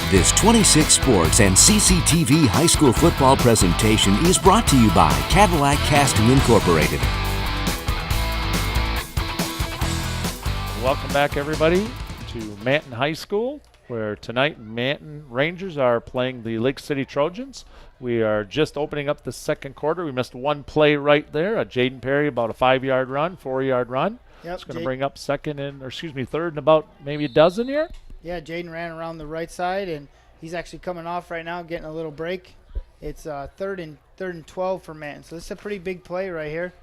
This 26 Sports and CCTV high school football presentation is brought to you by Cadillac Casting Incorporated. Welcome back, everybody, to Manton High School, where tonight Manton Rangers are playing the Lake City Trojans. We are just opening up the second quarter. We missed one play right there. Jaden Perry, about a 5-yard run, 4-yard run. Yep, it's going to bring up third and about maybe a dozen here. Yeah, Jaden ran around the right side, and he's actually coming off right now, getting a little break. It's third and 12 for Manton. So this is a pretty big play right here.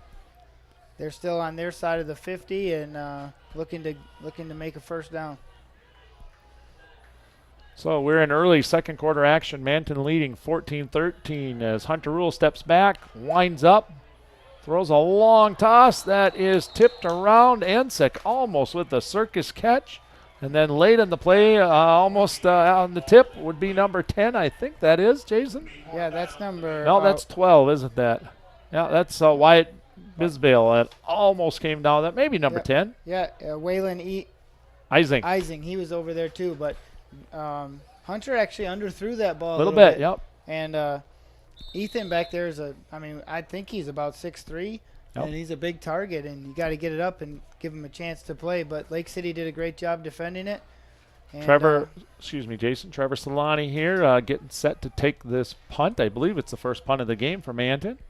They're still on their side of the 50 and looking to make a first down. So we're in early second quarter action. Manton leading 14-13 as Hunter Rule steps back, winds up, throws a long toss that is tipped around. Ensick almost with the circus catch. And then late in the play, almost on the tip, would be number 10, I think that is, Jason? Yeah, that's number... No, that's 12, isn't that? Yeah, that's Wyatt Bisbale. That almost came down. That maybe number 10. Yeah, Waylon Ising. Ising, he was over there too, but Hunter actually underthrew that ball a little bit. Yep. And Ethan back there is I think he's about 6'3", yep. And he's a big target, and you got to get it up and give him a chance to play. But Lake City did a great job defending it. And, Jason. Trevor Solani here getting set to take this punt. I believe it's the first punt of the game for Manton.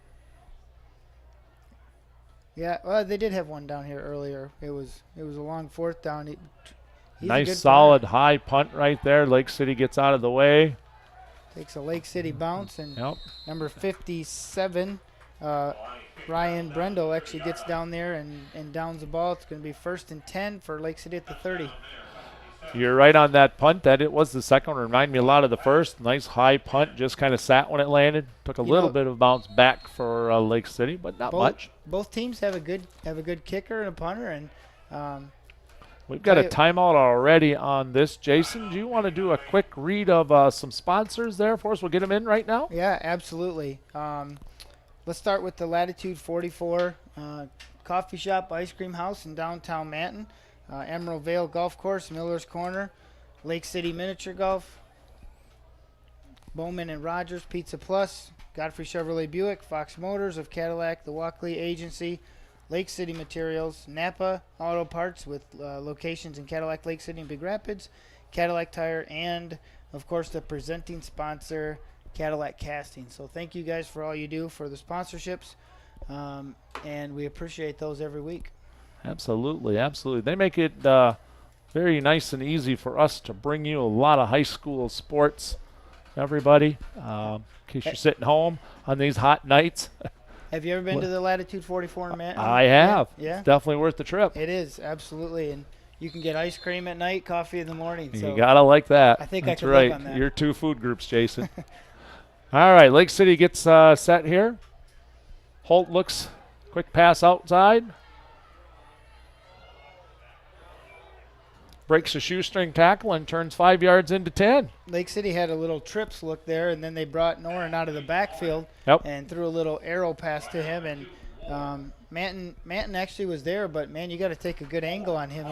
Yeah, well, they did have one down here earlier. It was a long fourth down. He's nice, solid, high punt right there. Lake City gets out of the way. Takes a Lake City bounce, and yep. Number 57, Ryan Brendel actually gets down there and downs the ball. It's going to be 1st and 10 for Lake City at the 30. You're right on that punt. That it was the second one. Remind me a lot of the first. Nice high punt. Just kind of sat when it landed. Took a little bit of bounce back for Lake City, but not much. Both teams have a good kicker and a punter, and we've got a timeout already on this. Jason, do you want to do a quick read of some sponsors there for us? We'll get them in right now. Yeah, absolutely. Let's start with the Latitude 44 Coffee Shop Ice Cream House in downtown Manton. Emerald Vale Golf Course, Miller's Corner, Lake City Miniature Golf, Bowman and Rogers Pizza Plus, Godfrey Chevrolet Buick, Fox Motors of Cadillac, the Walkley Agency, Lake City Materials, Napa Auto Parts with locations in Cadillac, Lake City, and Big Rapids, Cadillac Tire, and, of course, the presenting sponsor, Cadillac Casting. So thank you guys for all you do for the sponsorships, and we appreciate those every week. Absolutely, absolutely. They make it very nice and easy for us to bring you a lot of high school sports, everybody, in case you're sitting home on these hot nights. Have you ever been to the Latitude 44 in Manton? I have. Yeah? It's definitely worth the trip. It is, absolutely. And you can get ice cream at night, coffee in the morning. So you got to like that. I think That's I could right. work on that. Your two food groups, Jason. All right, Lake City gets set here. Holt looks, quick pass outside. Breaks a shoestring tackle and turns 5 yards into 10. Lake City had a little trips look there, and then they brought Noren out of the backfield and threw a little arrow pass to him. And Manton actually was there, but, man, you got to take a good angle on him.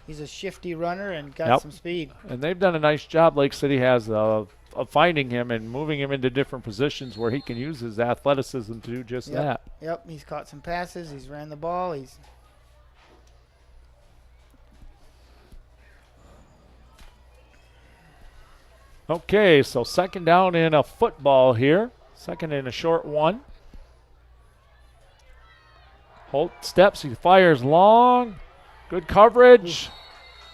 He's a shifty runner and got some speed. And they've done a nice job, Lake City has, of finding him and moving him into different positions where he can use his athleticism to do just that. Yep, he's caught some passes. He's ran the ball. Okay, so second down in a football here. Second in a short one. Holt steps, he fires long. Good coverage.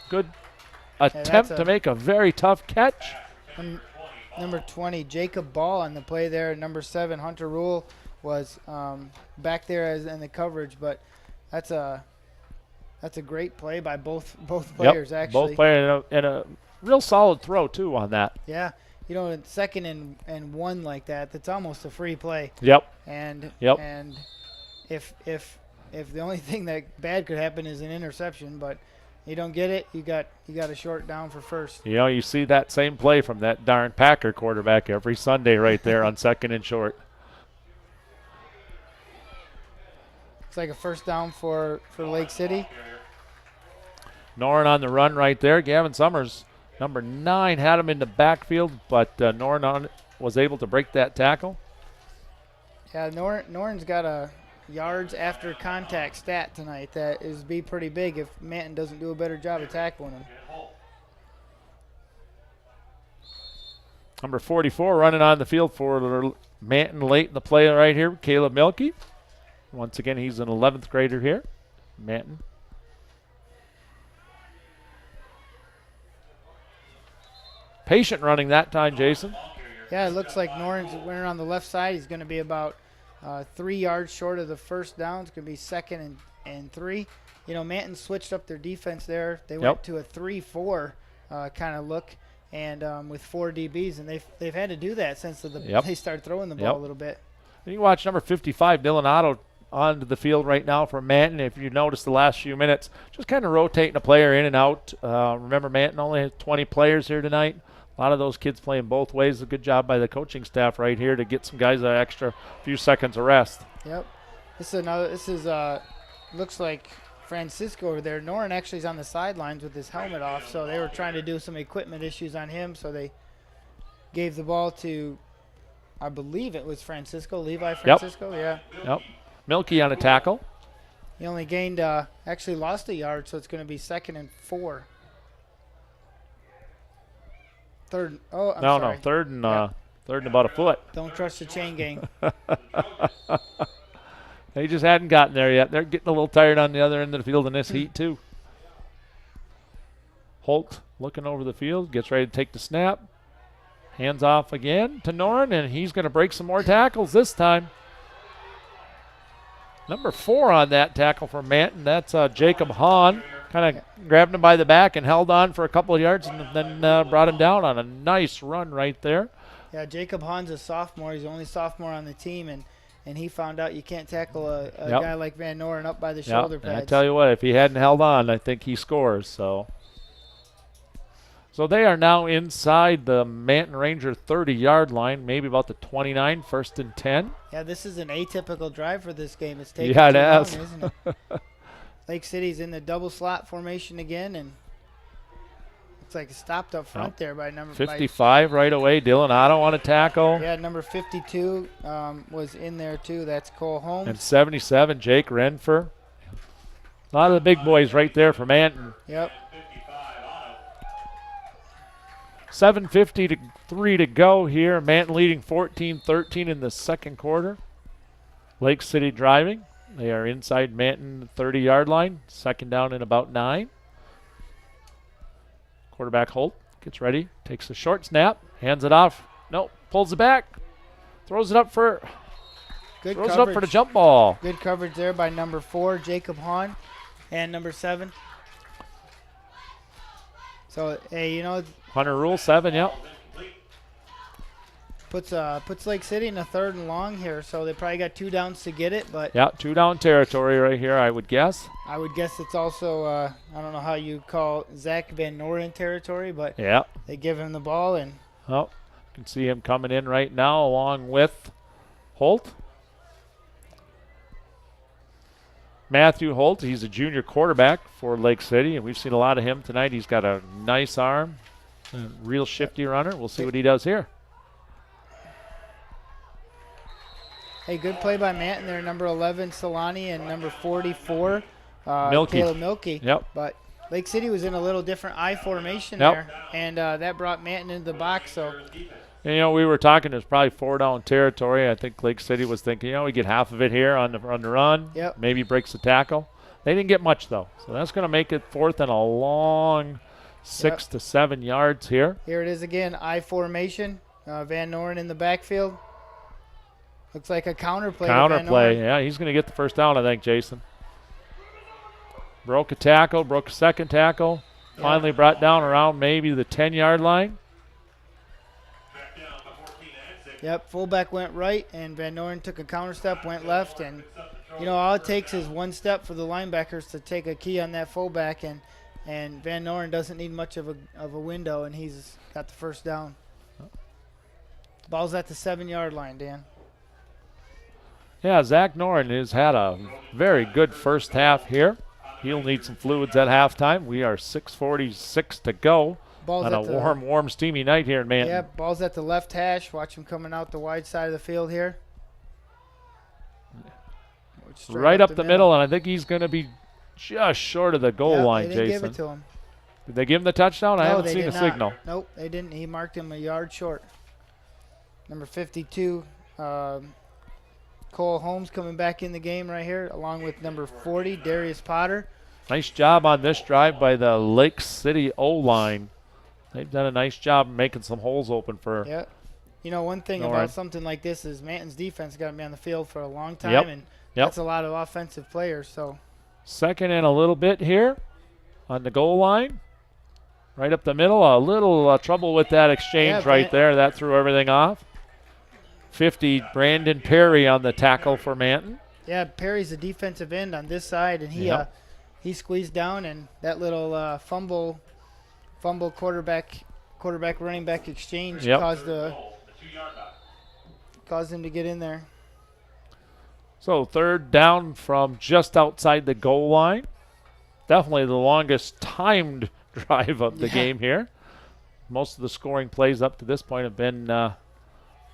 Good attempt to make a very tough catch. Number 20, Jacob Ball on the play there. Number 7, Hunter Rule was back there in the coverage, but that's a great play by both players, actually. Both players and a real solid throw, too, on that. Yeah. You know, in second and one like that, that's almost a free play. Yep. And if the only thing that bad could happen is an interception, but you don't get it, you got a short down for first. You know, you see that same play from that darn Packer quarterback every Sunday right there on second and short. Looks like a first down for Lake City. Noren on the run right there. Gavin Summers Number 9 had him in the backfield, but Norn was able to break that tackle. Yeah, Norton's got a yards after contact stat tonight that is be pretty big if Manton doesn't do a better job of tackling him. Number 44 running on the field for Manton late in the play right here, Caleb Milkey. Once again, he's an 11th grader here, Manton. Patient running that time, Jason. Yeah, it looks like Norton's winning on the left side. He's going to be about 3 yards short of the first down. It's going to be 2nd and 3. You know, Manton switched up their defense there. They went to a 3-4 kind of look, and with 4 DBs, and they've had to do that since they started throwing the ball a little bit. You can watch number 55, Dylan Otto, onto the field right now for Manton. If you notice the last few minutes, just kind of rotating a player in and out. Remember, Manton only has 20 players here tonight. A lot of those kids playing both ways. A good job by the coaching staff right here to get some guys an extra few seconds of rest. Yep. This is looks like Francisco over there. Noren actually is on the sidelines with his helmet off, so they were trying to do some equipment issues on him, so they gave the ball to, I believe it was Levi Francisco. Yep. Milkey on a tackle. He only gained, actually lost a yard, so it's going to be 2nd and 4. Third and about a foot. Don't trust the chain gang. They just hadn't gotten there yet. They're getting a little tired on the other end of the field in this heat too. Holt looking over the field, gets ready to take the snap. Hands off again to Noren, and he's going to break some more tackles this time. Number 4 on that tackle for Manton. That's Jacob Hahn. Kind of grabbed him by the back and held on for a couple of yards and then brought him down on a nice run right there. Yeah, Jacob Hahn's a sophomore. He's the only sophomore on the team, and he found out you can't tackle a guy like Van Noren up by the shoulder pads. I tell you what, if he hadn't held on, I think he scores. So they are now inside the Manton Ranger 30-yard line, maybe about the 29, 1st and 10. Yeah, this is an atypical drive for this game. It's taking too long, isn't it? Lake City's in the double slot formation again, and it's like stopped up front there by number 55 right away. Dylan Otto on a tackle. Yeah, number 52 was in there too. That's Cole Holmes. And 77, Jake Renfer. A lot of the big boys right there for Manton. Yep. 7:53 to go here. Manton leading 14-13 in the second quarter. Lake City driving. They are inside Manton 30-yard line. 2nd down and about 9. Quarterback Holt gets ready, takes a short snap, hands it off. Nope, pulls it back, throws it up for the jump ball. Good coverage there by number 4, Jacob Hahn, and number 7. So, hey, you know, Hunter Rule 7, yep. Puts Lake City in a 3rd and long here, so they probably got 2 downs to get it. But yeah, 2 down territory right here, I would guess. I would guess it's also I don't know how you call Zach Van Noren territory, but yeah, they give him the ball and you can see him coming in right now along with Holt. Matthew Holt, he's a junior quarterback for Lake City, and we've seen a lot of him tonight. He's got a nice arm, a real shifty runner. We'll see what he does here. Hey, good play by Manton there, number 11, Solani, and number 44, Milkey. Caleb Milkey. Yep. But Lake City was in a little different I formation there, and that brought Manton into the box. So, and, you know, we were talking, there's probably 4 down territory. I think Lake City was thinking, you know, we get half of it here on the run. Yep. Maybe breaks the tackle. They didn't get much, though. So that's going to make it 4th and a long 6 to 7 yards here. Here it is again, I formation. Van Noren in the backfield. Looks like a counterplay. Counterplay, yeah. He's going to get the first down, I think, Jason. Broke a tackle, broke a second tackle. Yep. Finally brought down around maybe the 10-yard line. Yep, fullback went right, and Van Noren took a counter step, went left. And, you know, all it takes is one step for the linebackers to take a key on that fullback, and Van Noren doesn't need much of a window, and he's got the first down. Ball's at the 7-yard line, Dan. Yeah, Zach Noren has had a very good first half here. He'll need some fluids at halftime. We are 6:46 to go. Ball's on a at the warm, steamy night here in Manton. Yeah, ball's at the left hash. Watch him coming out the wide side of the field here. Straight Right up the middle, and I think he's going to be just short of the goal line, they didn't Jason. give it to him. Did they give him the touchdown? I haven't seen a signal. Nope, they didn't. He marked him a yard short. Number 52, Cole Holmes coming back in the game right here, along with number 40, Darius Potter. Nice job on this drive by the Lake City O-line. They've done a nice job making some holes open for. Yeah. You know, one thing about something like this is Manton's defense got to be on the field for a long time, and that's a lot of offensive players. So, second and a little bit here on the goal line. Right up the middle. A little trouble with that exchange right there. That threw everything off. 50, Brandon Perry on the tackle for Manton. Yeah, Perry's the defensive end on this side, and he squeezed down, and that little fumble quarterback running back exchange caused him to get in there. So third down from just outside the goal line. Definitely the longest timed drive of the game here. Most of the scoring plays up to this point have been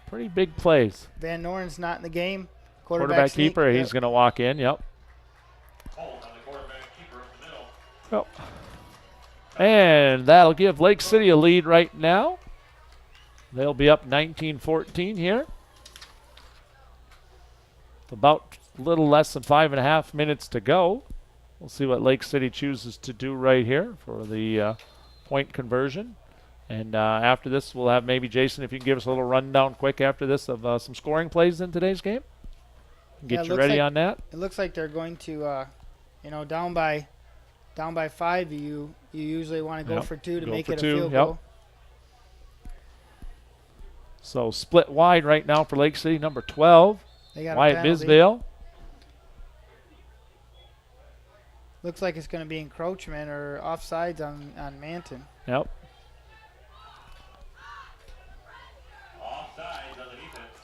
pretty big plays. Van Noren's not in the game. Quarterback keeper, he's going to walk in, Yep. And that'll give Lake City a lead right now. They'll be up 19-14 here. About a little less than 5.5 minutes to go. We'll see what Lake City chooses to do right here for the point conversion. And after this, we'll have maybe Jason, if you can give us a little rundown quick after this of some scoring plays in today's game. Get you ready on that. It looks like they're going to, down by 5. You usually want to go for 2 to make it a field goal. So split wide right now for Lake City, number 12. They got Wyatt Bisbale. Looks like it's going to be encroachment or offsides on Manton. Yep.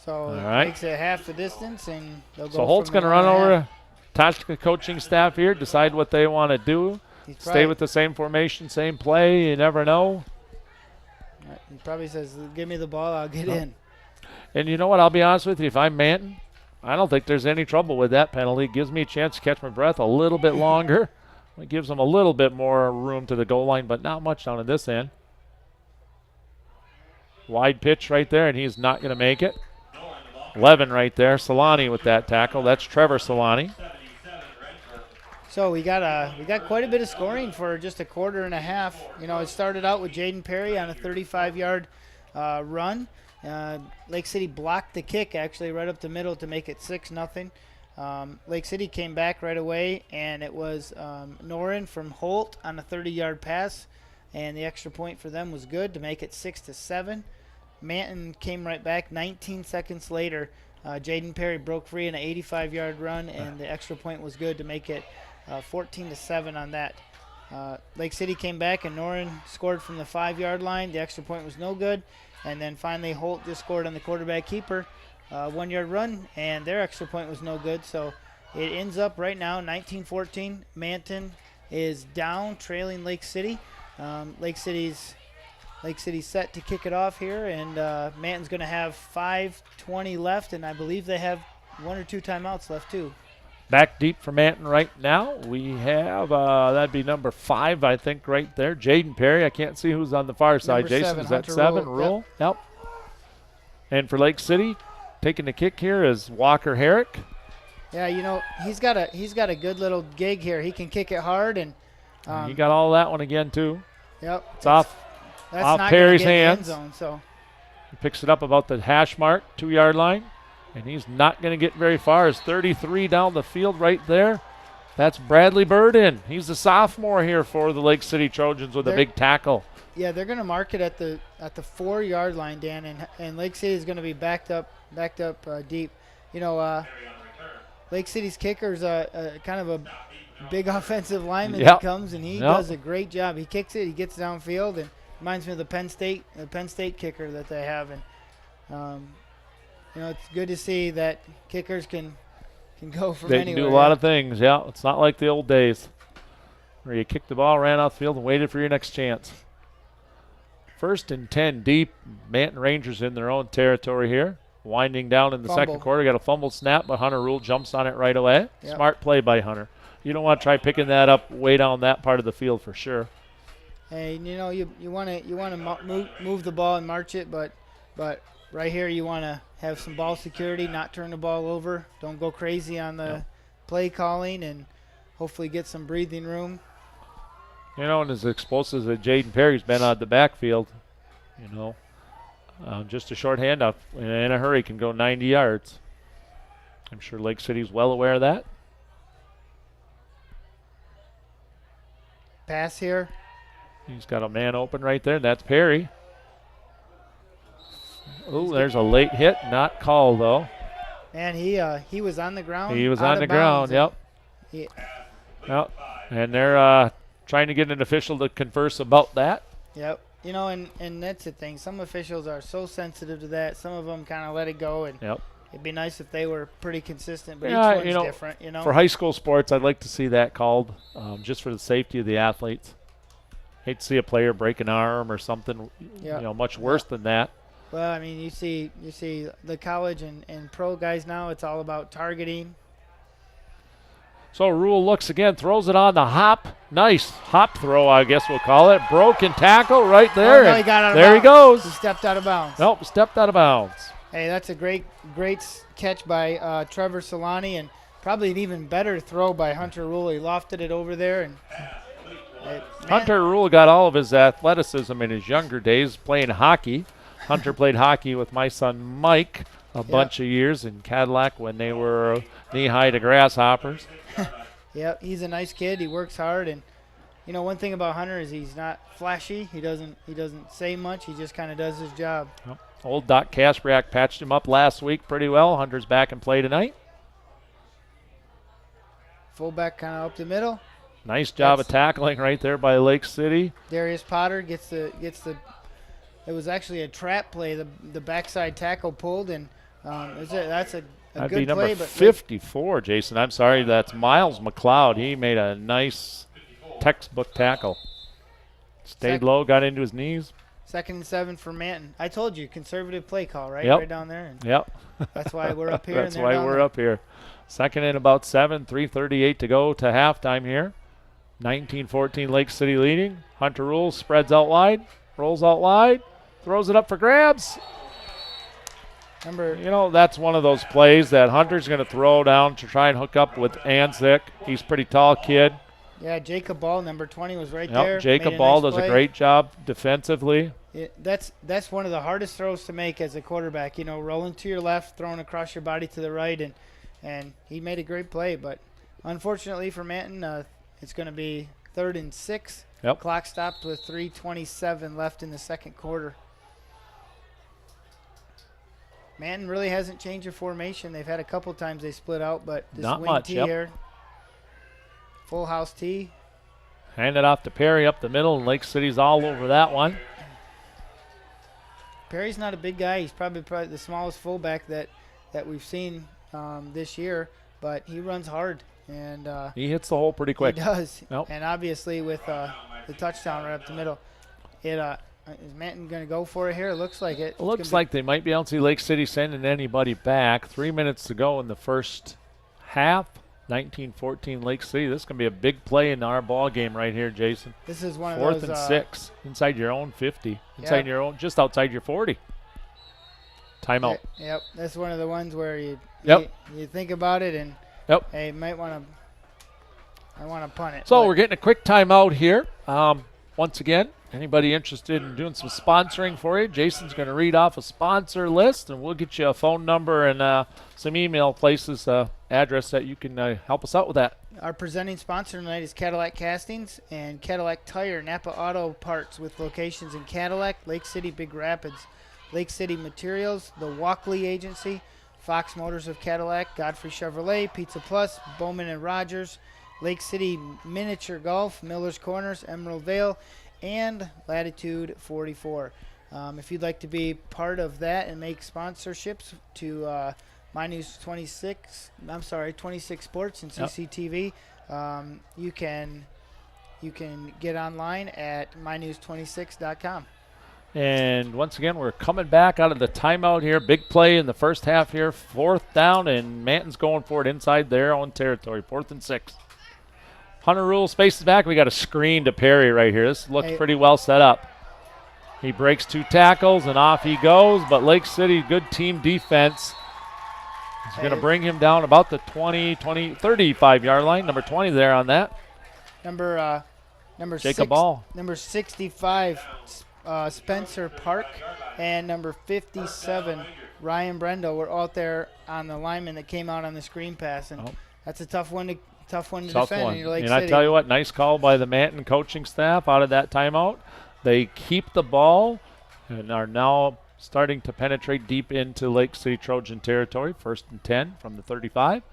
So it makes it half the distance, and they'll go. So Holt's going to run over to coaching staff here, decide what they want to do. Stay with the same formation, same play. You never know. He probably says, "Give me the ball, I'll get in." And you know what? I'll be honest with you. If I'm Manton, I don't think there's any trouble with that penalty. It gives me a chance to catch my breath a little bit longer. It gives them a little bit more room to the goal line, but not much down at this end. Wide pitch right there, and he's not going to make it. 11 right there. Solani with that tackle. That's Trevor Solani. So we got quite a bit of scoring for just a quarter and a half. You know, it started out with Jaden Perry on a 35-yard run. Lake City blocked the kick actually right up the middle to make it 6-0. Lake City came back right away, and it was Noren from Holt on a 30-yard pass, and the extra point for them was good to make it 6-7. Manton came right back 19 seconds later. Jaden Perry broke free in an 85-yard run, and the extra point was good to make it 14-7 on that. Lake City came back, and Noren scored from the 5-yard line. The extra point was no good. And then finally Holt just scored on the quarterback keeper, 1-yard run, and their extra point was no good. So it ends up right now 19-14. Manton is down, trailing Lake City. Lake City's set to kick it off here, and Manton's going to have 5:20 left, and I believe they have 1 or 2 timeouts left too. Back deep for Manton right now. We have, that'd be number 5, I think, right there. Jaden Perry. I can't see who's on the far side. Jason, is that 7? Rule? Yep. And for Lake City, taking the kick here is Walker Herrick. Yeah, you know, he's got a good little gig here. He can kick it hard, and he got all that one again too. Yep. It's off Perry's hands. End zone, so he picks it up about the hash mark, 2-yard line. And he's not going to get very far. It's 33 down the field right there. That's Bradley Burden. He's a sophomore here for the Lake City Trojans with a big tackle. Yeah, they're going to mark it at the 4-yard line, Dan, and Lake City is going to be backed up deep. You know, Lake City's kicker's kind of a big offensive lineman that comes, and he does a great job. He kicks it, he gets downfield, and reminds me of the Penn State kicker that they have, and you know, it's good to see that kickers can go from anywhere. They can do a lot of things, It's not like the old days where you kicked the ball, ran off the field, and waited for your next chance. First and 10 deep. Manton Rangers in their own territory here. Winding down in the second quarter. Got a fumble snap, but Hunter Rule jumps on it right away. Yep. Smart play by Hunter. You don't want to try picking that up way down that part of the field for sure. Hey, you want to move the ball and march it, but right here you want to have some ball security, not turn the ball over. Don't go crazy on the play calling, and hopefully get some breathing room. And as explosive as Jaden Perry's been out the backfield, just a short handoff in a hurry can go 90 yards. I'm sure Lake City's well aware of that. Pass here. He's got a man open right there. That's Perry. Oh, there's a late hit. Not called, though. Man, he was on the ground. He was on the ground, yep. Yep. And they're trying to get an official to converse about that. Yep. And that's the thing. Some officials are so sensitive to that. Some of them kind of let it go. And it'd be nice if they were pretty consistent, but each one's different, For high school sports, I'd like to see that called just for the safety of the athletes. Hate to see a player break an arm or something, much worse than that. Well, I mean, you see the college and pro guys now, it's all about targeting. So Rule looks again, throws it on the hop. Nice hop throw, I guess we'll call it. Broken tackle right there. Oh, no, he got out of there bounds. He goes. He stepped out of bounds. Nope, stepped out of bounds. Hey, that's a great catch by Trevor Solani, and probably an even better throw by Hunter Rule. He lofted it over there. And Hunter Rule got all of his athleticism in his younger days playing hockey. Hunter played hockey with my son Mike a bunch of years in Cadillac when they were knee-high to grasshoppers. Yep, he's a nice kid. He works hard, and one thing about Hunter is he's not flashy. He doesn't say much. He just kind of does his job. Yep. Old Doc Kaspriak patched him up last week pretty well. Hunter's back in play tonight. Fullback kind of up the middle. Nice job of tackling right there by Lake City. Darius Potter gets the. It was actually a trap play. The backside tackle pulled, and that's a That'd good be number play. But 54, Jason. I'm sorry, that's Miles McLeod. He made a nice textbook tackle. Stayed low, got into his knees. 2nd and 7 for Manton. I told you, conservative play call, right? Yep. Right down there. And yep. That's why we're up here. That's why we're up here. 2nd and about 7, 3:38 to go to halftime here. 19-14 Lake City leading. Hunter Rule spreads out wide, rolls out wide, throws it up for grabs. That's one of those plays that Hunter's going to throw down to try and hook up with Anzik. He's a pretty tall kid. Yeah, Jacob Ball, number 20, was right there. Jacob Ball does a great job defensively. That's one of the hardest throws to make as a quarterback. Rolling to your left, throwing across your body to the right, and he made a great play. But unfortunately for Manton, it's going to be 3rd and 6. Yep. Clock stopped with 3:27 left in the second quarter. Manton really hasn't changed their formation. They've had a couple times they split out, but this Not wing much, tee yep. here, full house tee. Hand it off to Perry up the middle, and Lake City's all over that one. Perry's not a big guy. He's probably the smallest fullback that we've seen this year, but he runs hard. And he hits the hole pretty quick. He does. Nope. And obviously with the touchdown right up the middle, is Manton going to go for it here? It looks like it. It looks like they might be able to see Lake City sending anybody back. 3 minutes to go in the first half. 19-14 Lake City. This is going to be a big play in our ball game right here, Jason. This is one of 4th those. and 6 inside your own 50. Inside your own, just outside your 40. Timeout. Yep. That's one of the ones where you think about it and hey, might want to punt it. So we're getting a quick timeout here. Once again, anybody interested in doing some sponsoring for you, Jason's going to read off a sponsor list, and we'll get you a phone number and some email places, address that you can help us out with that. Our presenting sponsor tonight is Cadillac Castings and Cadillac Tire, Napa Auto Parts with locations in Cadillac, Lake City, Big Rapids, Lake City Materials, the Walkley Agency, Fox Motors of Cadillac, Godfrey Chevrolet, Pizza Plus, Bowman and Rogers, Lake City Miniature Golf, Miller's Corners, Emerald Vale, and Latitude 44. If you'd like to be part of that and make sponsorships to My News 26 Sports and CCTV, you can get online at mynews26.com. And once again, we're coming back out of the timeout here. Big play in the first half here. 4th down, and Manton's going for it inside their own territory. 4th and 6. Hunter Rule spaces back. We got a screen to Perry right here. This looks pretty well set up. He breaks 2 tackles, and off he goes. But Lake City, good team defense. He's going to bring him down about the 35-yard line. Number 20 there on that. Number Jacob Ball. Number 65, Spencer Park, and number 57, Ryan Brendo were out there on the lineman that came out on the screen pass, and that's a tough one to defend. In Lake City. I tell you what, nice call by the Manton coaching staff out of that timeout. They keep the ball and are now starting to penetrate deep into Lake City Trojan territory. 1st and 10 from the 35.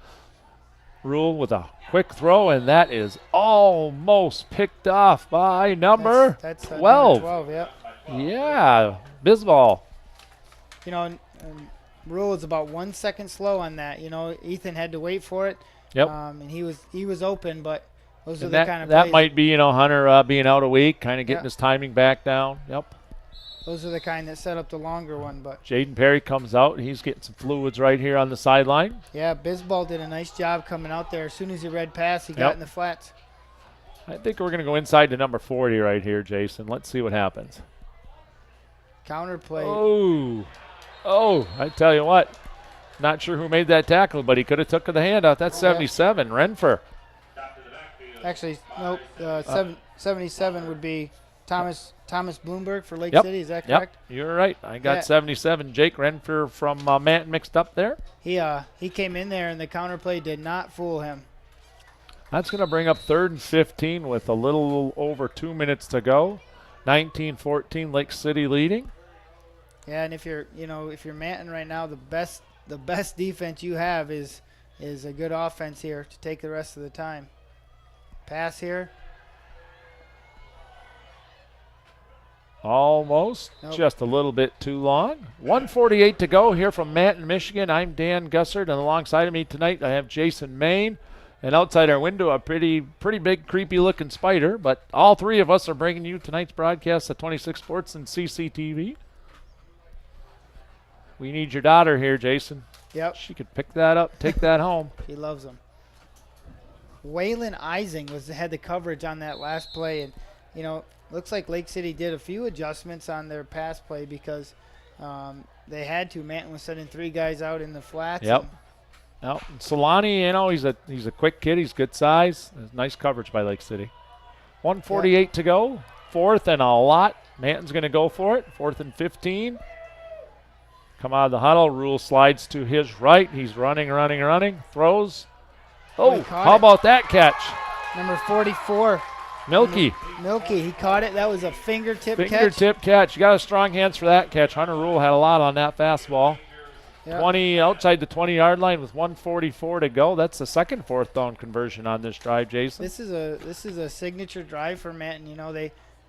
Rule with a quick throw, and that is almost picked off by number 12. Number 12, yep. Yeah, Bisbal. You know, Rule was about 1 second slow on that. You know, Ethan had to wait for it. Yep. And he was open, but those are and the kind of that plays. might be, Hunter being out a week, kind of getting his timing back down. Yep. Those are the kind that set up the longer one, but Jaden Perry comes out. He's getting some fluids right here on the sideline. yeah, Bisbal did a nice job coming out there. As soon as he read pass, he got in the flats. I think we're going to go inside to number 40 right here, Jason. Let's see what happens. Counter play. Oh, I tell you what. Not sure who made that tackle, but he could have took the handout. That's 77, Renfer. Actually, nope. 77 would be Thomas Bloomberg for Lake City. Is that correct? Yep, you're right. I got 77. Jake Renfer from Manton mixed up there. He came in there, and the counter play did not fool him. That's going to bring up 3rd and 15 with a little over 2 minutes to go. 19-14, Lake City leading. Yeah, and if you're Manton right now, the best defense you have is a good offense here to take the rest of the time. Pass here. Almost. Nope. Just a little bit too long. 1:48 to go here from Manton, Michigan. I'm Dan Gussard, and alongside of me tonight I have Jason Main. And outside our window, a pretty big, creepy-looking spider. But all 3 of us are bringing you tonight's broadcast at 26 Sports and CCTV. We need your daughter here, Jason. Yep. She could pick that up, take that home. She loves them. Waylon Ising had the coverage on that last play, and looks like Lake City did a few adjustments on their pass play because they had to. Manton was sending 3 guys out in the flats. Yep. Now, Solani, he's a quick kid. He's good size. Nice coverage by Lake City. 1:48 to go. 4th and a lot. Manton's going to go for it. 4th and 15. Come out of the huddle. Rule slides to his right. He's running. Throws. How about that catch? Number 44. Milky, he caught it. That was a fingertip catch. You got a strong hands for that catch. Hunter Rule had a lot on that fastball. Yep. 20 outside the 20-yard line with 1:44 to go. That's the second 4th down conversion on this drive, Jason. This is a signature drive for Manton.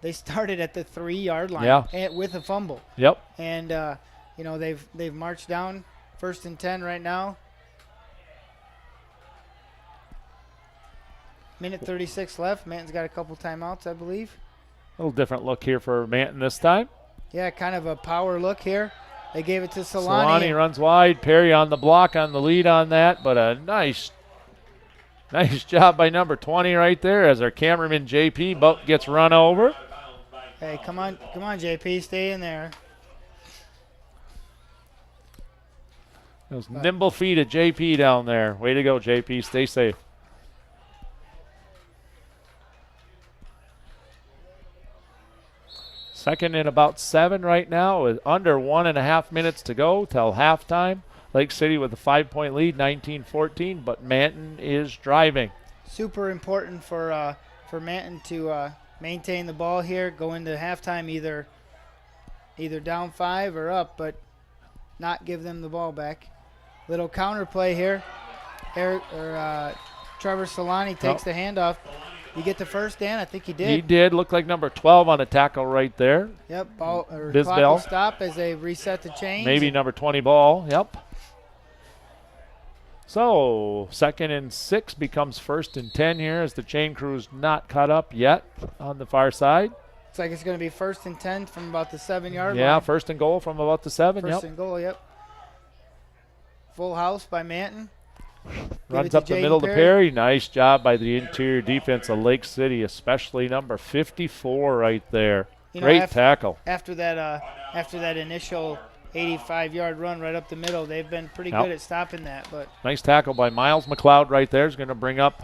They started at the 3-yard line with a fumble. Yep. And they've marched down 1st and 10 right now. Minute 36 left. Manton's got a couple timeouts, I believe. A little different look here for Manton this time. Yeah, kind of a power look here. They gave it to Solani. Solani runs wide. Perry on the block on the lead on that, but a nice job by number 20 right there as our cameraman JP gets run over. Hey, come on, JP, stay in there. Those nimble feet of JP down there. Way to go, JP. Stay safe. Second and about 7 right now with under 1.5 minutes to go till halftime. Lake City with a 5-point lead, 19-14, but Manton is driving. Super important for Manton to maintain the ball here, go into halftime either down 5 or up, but not give them the ball back. Little counter play here. Trevor Solani takes the handoff. You get the first, Dan? I think he did. He did. Looked like number 12 on a tackle right there. Yep. Clock will stop as they reset the chains. Maybe number 20 ball. Yep. So 2nd and 6 becomes 1st and 10 here as the chain crew's not caught up yet on the far side. Looks like it's going to be 1st and 10 from about the 7-yard line. Yeah, 1st and goal from about the 7. First and goal, yep. Full house by Manton. Runs up the middle to Perry. Nice job by the interior defense of Lake City, especially number 54 right there. Great tackle. After that initial 85-yard run right up the middle, they've been pretty good at stopping that. But nice tackle by Miles McLeod right there. Is going to bring up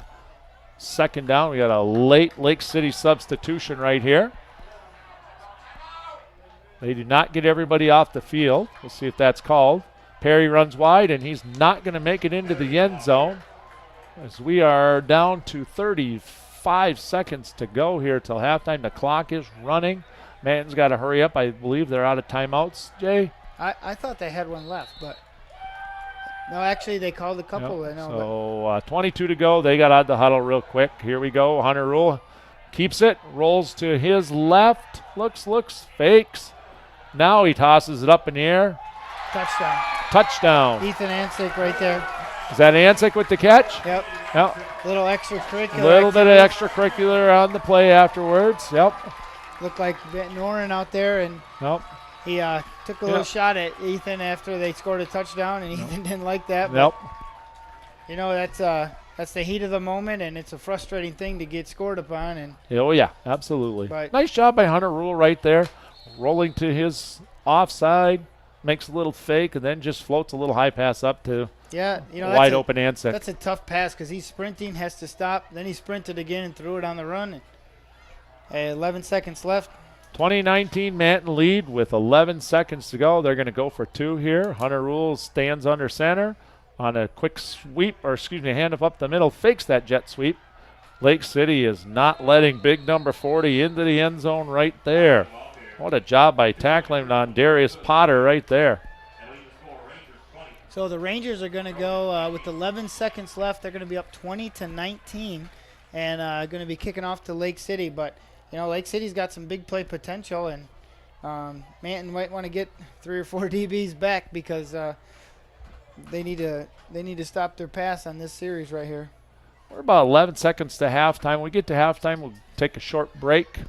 2nd down. We got a late Lake City substitution right here. They do not get everybody off the field. We'll see if that's called. Perry runs wide, and he's not going to make it into the end zone as we are down to 35 seconds to go here till halftime. The clock is running. Manton's got to hurry up. I believe they're out of timeouts, Jay. I thought they had one left, but no, actually they called a couple. Yep. I know. So 22 to go. They got out of the huddle real quick. Here we go. Hunter Rule keeps it, rolls to his left, looks, fakes. Now he tosses it up in the air. Touchdown. Ethan Ansick right there. Is that Ansick with the catch? Yep. Little extracurricular. Little bit of extracurricular on the play afterwards. Yep. Looked like Noren out there, and he took a little shot at Ethan after they scored a touchdown, and Ethan didn't like that. But, you know, that's the heat of the moment, and it's a frustrating thing to get scored upon. And oh, yeah, absolutely. But nice job by Hunter Rule right there. Rolling to his offside. Makes a little fake and then just floats a little high pass up to wide open Ansick. That's a tough pass because he's sprinting, has to stop. Then he sprinted again and threw it on the run. 11 seconds left. 2019 Manton lead with 11 seconds to go. They're going to go for 2 here. Hunter Rule stands under center on a quick sweep, handoff up the middle, fakes that jet sweep. Lake City is not letting big number 40 into the end zone right there. What a job by tackling on Darius Potter right there. So the Rangers are going to go with 11 seconds left. They're going to be up 20-19 and going to be kicking off to Lake City. But, you know, Lake City's got some big play potential, and Manton might want to get 3 or 4 DBs back because they need to stop their pass on this series right here. We're about 11 seconds to halftime. When we get to halftime, we'll take a short break.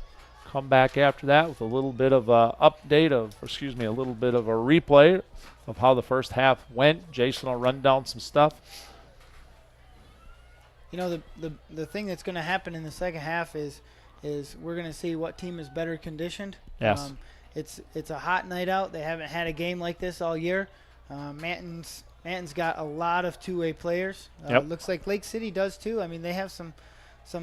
Come back after that with a little bit of a little bit of a replay of how the first half went. Jason will run down some stuff. You know, the thing that's going to happen in the second half is we're going to see what team is better conditioned. Yes. It's a hot night out. They haven't had a game like this all year. Manton's got a lot of two-way players. Looks like Lake City does too. I mean, they have some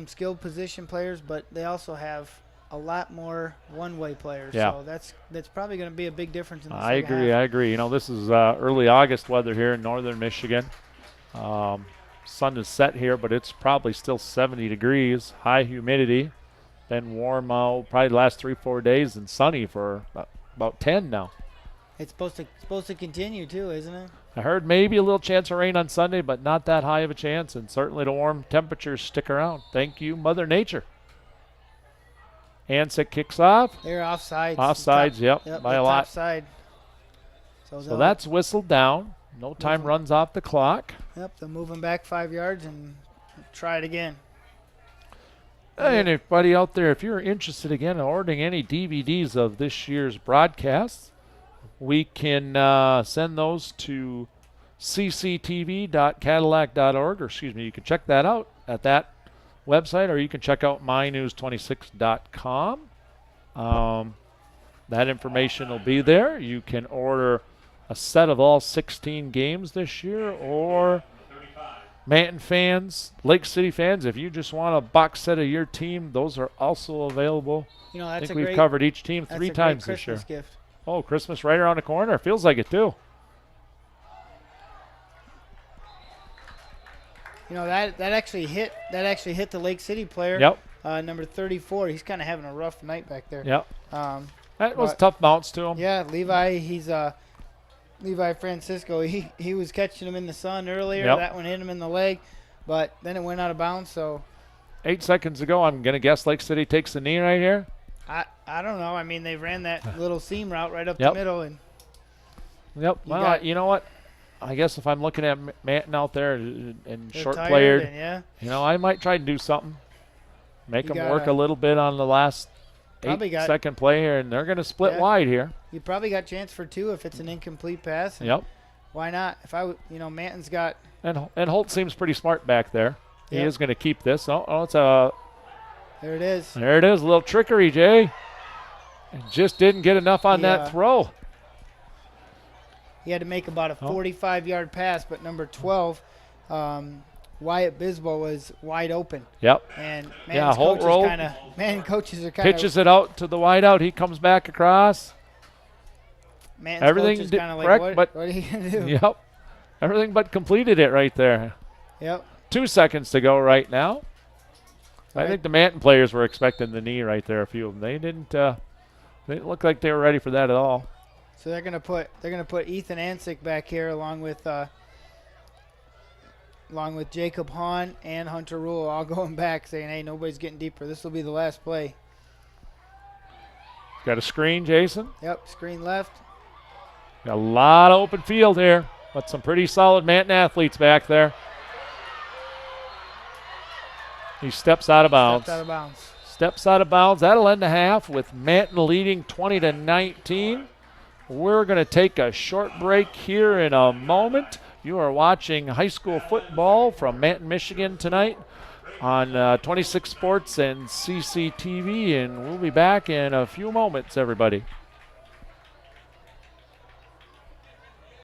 skilled position players, but they also have a lot more one-way players. Yeah. So that's probably going to be a big difference in the I second half. agree. You know, this is early August weather here in northern Michigan. Sun is set here, but it's probably still 70 degrees, high humidity. Been warm probably the last 3-4 days and sunny for about 10 now. It's supposed to continue too, isn't it? I heard maybe a little chance of rain on Sunday, but not that high of a chance, and certainly the warm temperatures stick around. Thank you, Mother Nature. Ansick kicks off. They're offsides. Offsides, yep, by a lot. Side. So that's whistled down. No time runs off the clock. Yep, they'll move them back 5 yards and try it again. And anybody out there, if you're interested again in ordering any DVDs of this year's broadcasts, we can send those to cctv.cadillac.org, or you can check that out at that website, or you can check out mynews26.com. That information will be there. You can order a set of all 16 games this year, or Manton fans, Lake City fans, if you just want a box set of your team, those are also available. You know, that's I think we've covered each team 3 times this year. Gift. Oh, Christmas right around the corner. Feels like it too. You know, that actually hit the Lake City player. Yep. Number 34. He's kind of having a rough night back there. Yep. That was tough bounce to him. Yeah, Levi. He's Levi Francisco. He was catching him in the sun earlier. Yep. That one hit him in the leg, but then it went out of bounds. So 8 seconds ago, I'm gonna guess Lake City takes the knee right here. I don't know. I mean, they ran that little seam route right up the middle, and well, you know what? I guess if I'm looking at Manton out there and short player, you know, I might try to do something. Make them work a little bit on the last Probably got Second play here, and they're going to split wide here. You probably got chance for 2 if it's an incomplete pass. Yep. Why not? If Manton's got. And Holt seems pretty smart back there. He Yep. is going to keep this. It's a. There it is. There it is. A little trickery, Jay. And just didn't get enough on that throw. He had to make about a 45-yard pass, but number 12, Wyatt Bisbal, was wide open. Yep. And Holt rolled. coaches are kind of pitches it out to the wide out. He comes back across. Everything did kind of correct, like, but what are you going to do? Yep. Everything but completed it right there. Yep. 2 seconds to go right now. I think the Manton players were expecting the knee right there. A few of them. They didn't look like they were ready for that at all. So they're gonna put Ethan Ansick back here along with Jacob Hahn and Hunter Rule all going back, saying, "Hey, nobody's getting deeper. This will be the last play." Got a screen, Jason. Yep, screen left. Got a lot of open field here, but some pretty solid Manton athletes back there. He steps out of bounds. Steps out of bounds. That'll end the half with Manton leading 20-19. We're going to take a short break here in a moment. You are watching high school football from Manton, Michigan tonight on 26 Sports and CCTV, and we'll be back in a few moments, everybody.